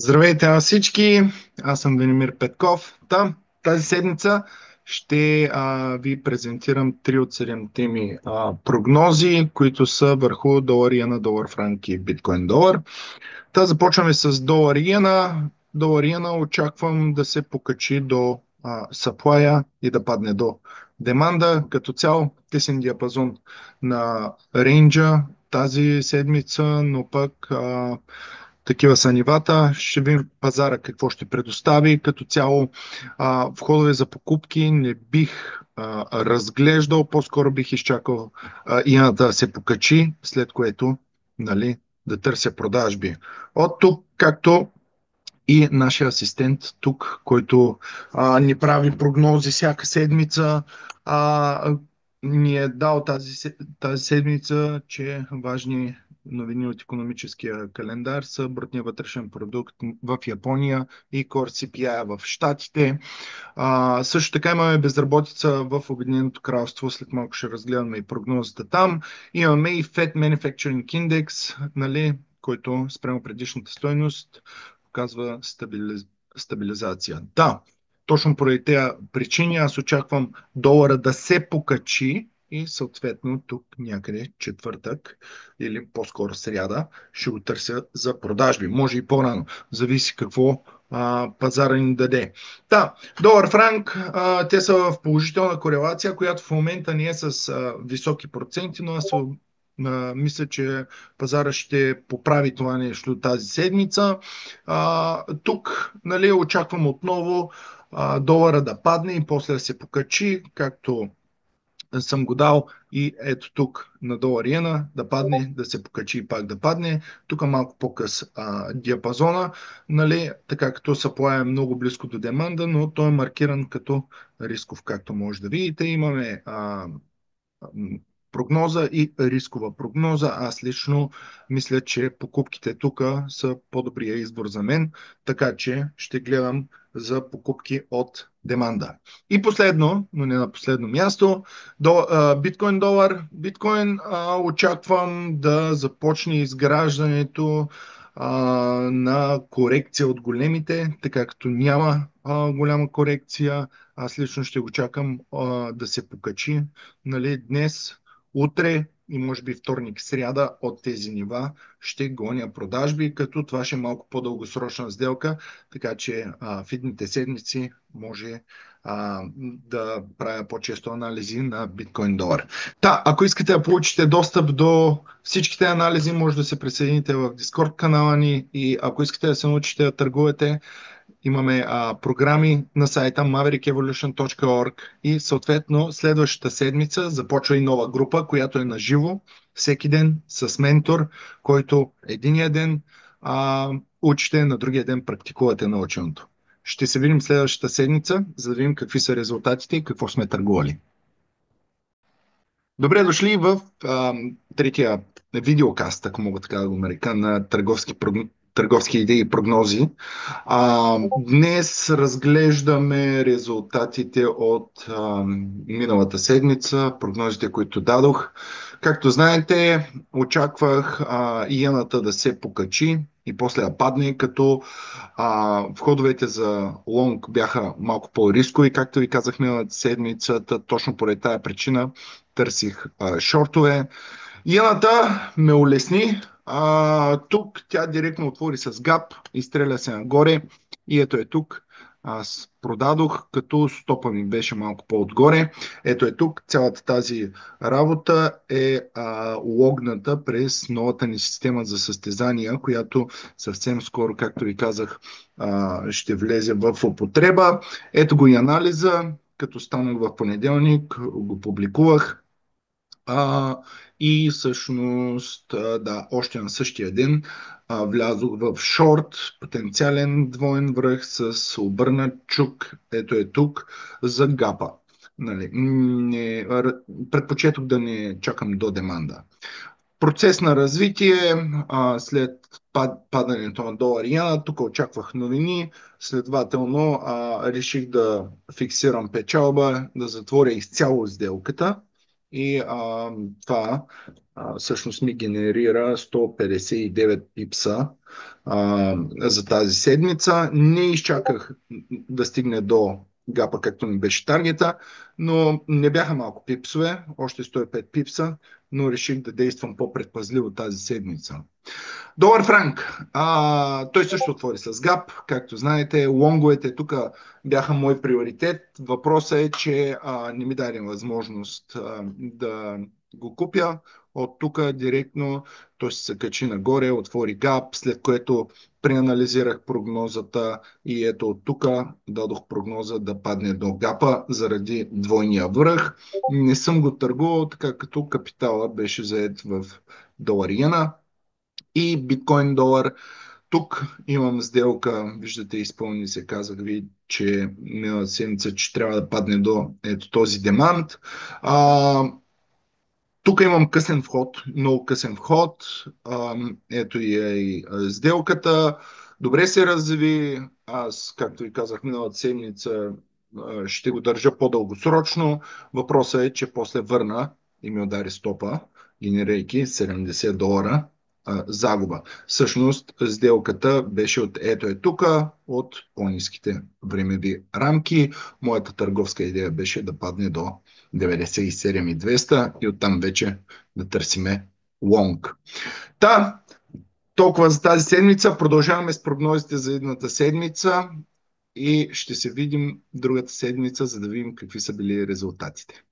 Здравейте на всички, аз съм Венимир Петков. Тази седмица ще ви презентирам 3 от 7 теми прогнози, които са върху долар, иена, долар, франк и биткоин долар. Започваме с долар иена. Долар иена очаквам да се покачи до supply и да падне до деманда. Като цяло тесен диапазон на рейнджа тази седмица, но пък такива са нивата. Ще видим пазара какво ще предостави. Като цяло входове за покупки не бих разглеждал, по-скоро бих изчакал иената да се покачи, след което, нали, да търся продажби. От тук, както и нашия асистент тук, който ни прави прогнози всяка седмица, ни е дал тази седмица, че важни новини от икономическия календар са брутния вътрешен продукт в Япония и Core CPI в Щатите. Също така имаме безработица в Обединеното кралство. След малко ще разгледаме и прогнозата там. Имаме и Fed Manufacturing Index, нали, който спрямо предишната стойност показва стабилизация. Да, точно поради тези причини аз очаквам долара да се покачи и съответно тук някъде четвъртък или по-скоро сряда ще го търся за продажби. Може и по-рано. Зависи какво пазара ни даде. Долар франк, те са в положителна корелация, която в момента не е с високи проценти, но аз мисля, че пазара ще поправи това нещо тази седмица. Тук, нали, очаквам отново долара да падне и после да се покачи, както съм го дал и ето тук на долар иена да падне, да се покачи и пак да падне. Тук малко по-къс диапазона, нали, така като supply е много близко до деманда, но той е маркиран като рисков, както може да видите. Имаме прогноза и рискова прогноза. Аз лично мисля, че покупките тук са по-добрия избор за мен, така че ще гледам за покупки от деманда. И последно, но не на последно място, биткоин долар. Биткоин очаквам да започне изграждането на корекция от големите, така като няма голяма корекция. Аз лично ще го чакам да се покачи, нали, днес, утре и може би вторник, сряда от тези нива ще гоня продажби, като това ще е малко по-дългосрочна сделка, така че в идните седмици може да правя по-често анализи на биткоин долар. Ако искате да получите достъп до всичките анализи, може да се присъедините в Discord канала ни и ако искате да се научите да търгувате, имаме програми на сайта maverickevolution.org и съответно следващата седмица започва и нова група, която е на живо всеки ден с ментор, който единия ден учите, на другия ден практикувате наученото. Ще се видим следващата седмица, за да видим какви са резултатите и какво сме търгували. Добре дошли в третия видеокаст, ако мога така да го нарека, на търговски идеи и прогнози. Днес разглеждаме резултатите от миналата седмица, прогнозите, които дадох. Както знаете, очаквах иената да се покачи и после да падне, като входовете за лонг бяха малко по-рискови, както ви казах миналата седмицата, точно поради тая причина търсих шортове. Иената ме улесни. Тук тя директно отвори с гап, изстреля се нагоре и ето е тук. Аз продадох, като стопа ми беше малко по-отгоре. Ето е тук. Цялата тази работа е логната през новата ни система за състезания, която съвсем скоро, както ви казах, ще влезе в употреба. Ето го и анализа. Като станах в понеделник, го публикувах. И всъщност, да, още на същия ден влязох в шорт, потенциален двоен връх с обърнат чук, ето е тук, за гапа. Нали, предпочетох да не чакам до деманда. Процес на развитие, след падането на долар иена, тук очаквах новини, следователно реших да фиксирам печалба, да затворя изцяло сделката и това всъщност ми генерира 159 пипса за тази седмица. Не изчаках да стигне до гапа, както ми беше таргета, но не бяха малко пипсове, още 105 пипса, но реших да действам по-предпазливо тази седмица. Долар франк. Той също отвори с гап. Както знаете, лонговете тук бяха мой приоритет. Въпросът е, че не ми даде възможност да го купя. От тук директно той се качи нагоре, отвори гап, след което преанализирах прогнозата и ето от тук дадох прогноза да падне до гапа заради двойния връх. Не съм го търгувал, така като капитала беше заед в долар иена и биткоин долар. Тук имам сделка, виждате, изпълни се, казах ви, че миналата седмица, че трябва да падне до ето този демант. А, Тук имам късен вход, много късен вход. Ето и сделката. Добре се разви. Аз, както ви казах, миналата седмица ще го държа по-дългосрочно. Въпросът е, че после върна и ми удари стопа, генерирайки $70 загуба. Всъщност, сделката беше от ето е тука, от по-ниските времеви рамки. Моята търговска идея беше да падне до 97,200 и оттам вече да търсиме лонг. Та, толкова за тази седмица. Продължаваме с прогнозите за едната седмица и ще се видим другата седмица, за да видим какви са били резултатите.